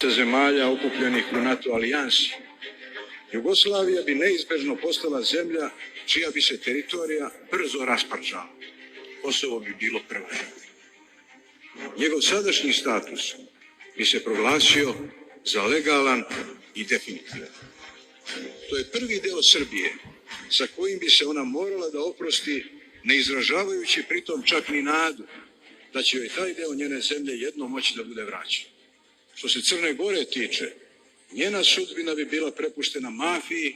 zemalja okupljenih u NATO alijansi, Jugoslavija bi neizbežno postala zemlja čija bi se teritorija brzo rasparčala. Kosovo bi bilo prva. Njegov sadašnji status bi se proglasio za legalan i definitivan. To je prvi deo Srbije sa kojim bi se ona morala da oprosti, ne izražavajući pritom čak ni nadu da će joj taj deo njene zemlje jednom moći da bude vraćen. Što se Crne Gore tiče, njena sudbina bi bila prepuštena mafiji,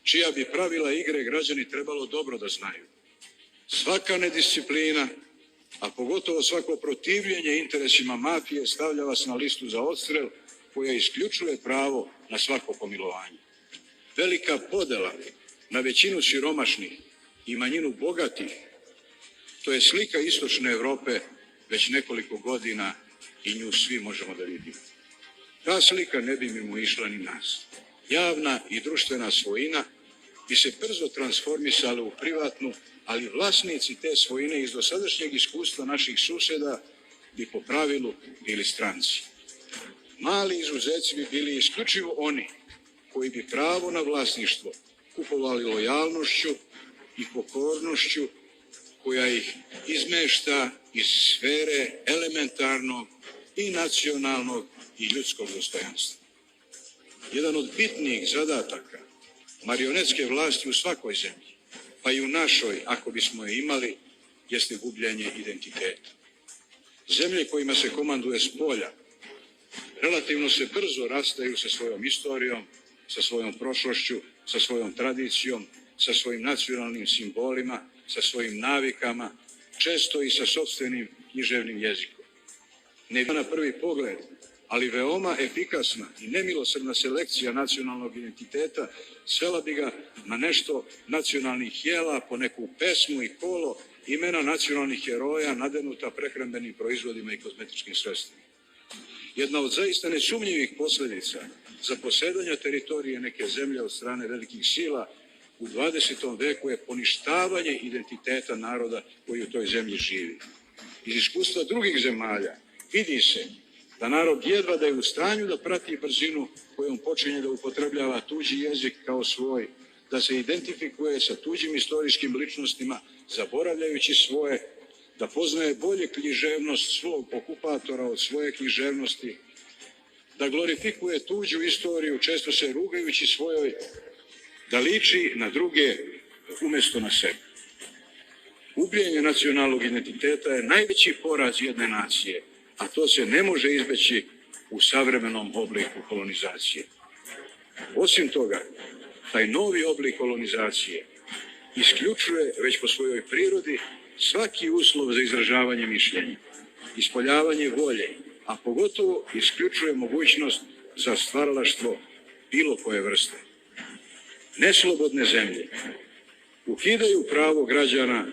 čija bi pravila igre građani trebalo dobro da znaju. Svaka nedisciplina, a pogotovo svako protivljenje interesima mafije stavlja vas na listu za odstrel koja isključuje pravo na svako pomilovanje. Velika podela na većinu siromašnih i manjinu bogatih, to je slika istočne Evrope već nekoliko godina i nju svi možemo da vidimo. Ta slika ne bi mimo išla ni nas. Javna i društvena svojina bi se brzo transformisala u privatnu, ali vlasnici te svojine iz dosadašnjeg iskustva naših susjeda bi po pravilu bili stranci. Mali izuzeci bi bili isključivo oni koji bi pravo na vlasništvo kupovali lojalnošću i pokornošću koja ih izmešta iz sfere elementarnog i nacionalnog i ljudskog dostojanstva. Jedan od bitnijih zadataka marionetske vlasti u svakoj zemlji, pa i u našoj, ako bismo je imali, jeste gubljenje identiteta. Zemlje kojima se komanduje s polja relativno se brzo rastaju sa svojom istorijom, sa svojom prošlošću, sa svojom tradicijom, sa svojim nacionalnim simbolima, sa svojim navikama, često i sa sopstvenim književnim jezikom. Ne na prvi pogled, ali veoma efikasna i nemilosrdna selekcija nacionalnog identiteta svela bi ga na nešto nacionalnih jela, po neku pesmu i kolo, imena nacionalnih heroja nadenuta prehrambenim proizvodima i kozmetičkim sredstvima. Jedna od zaista nesumnjivih posljedica zaposedanja teritorije neke zemlje od strane velikih sila u 20. veku je poništavanje identiteta naroda koji u toj zemlji živi. Iz iskustva drugih zemalja vidi se da narod jedva da je u stanju da prati brzinu kojom počinje da upotrebljava tuđi jezik kao svoj, da se identifikuje sa tuđim istorijskim ličnostima, zaboravljajući svoje, da poznaje bolje književnost svog okupatora od svoje književnosti, da glorifikuje tuđu istoriju, često se rugajući svojoj, da liči na druge umjesto na sebe. Gubljenje nacionalnog identiteta je najveći poraz jedne nacije, a to se ne može izbeći u savremenom obliku kolonizacije. Osim toga, taj novi oblik kolonizacije isključuje već po svojoj prirodi svaki uslov za izražavanje mišljenja, ispoljavanje volje, a pogotovo isključuje mogućnost za stvaralaštvo bilo koje vrste. Neslobodne zemlje ukidaju pravo građana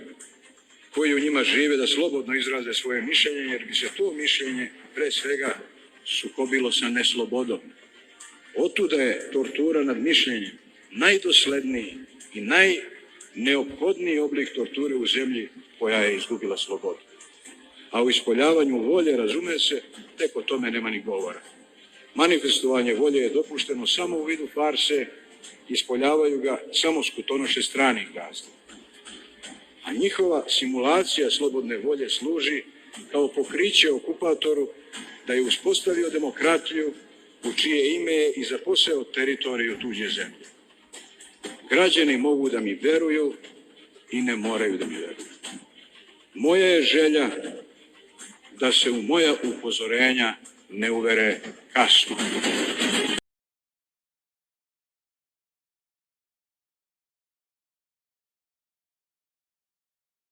koji u njima žive da slobodno izraze svoje mišljenje, jer bi se to mišljenje pre svega sukobilo sa neslobodom. Otuda je tortura nad mišljenjem najdosledniji i najneophodniji oblik torture u zemlji koja je izgubila slobodu. A u ispoljavanju volje, razume se, tek o tome nema ni govora. Manifestovanje volje je dopušteno samo u vidu farse, ispoljavaju ga samo skutonoše stranih gazda. A njihova simulacija slobodne volje služi kao pokriće okupatoru da je uspostavio demokratiju u čije ime je i zaposeo teritoriju tuđe zemlje. Građani mogu da mi veruju i ne moraju da mi veruju. Moja je želja da se u moja upozorenja ne uvere kasno.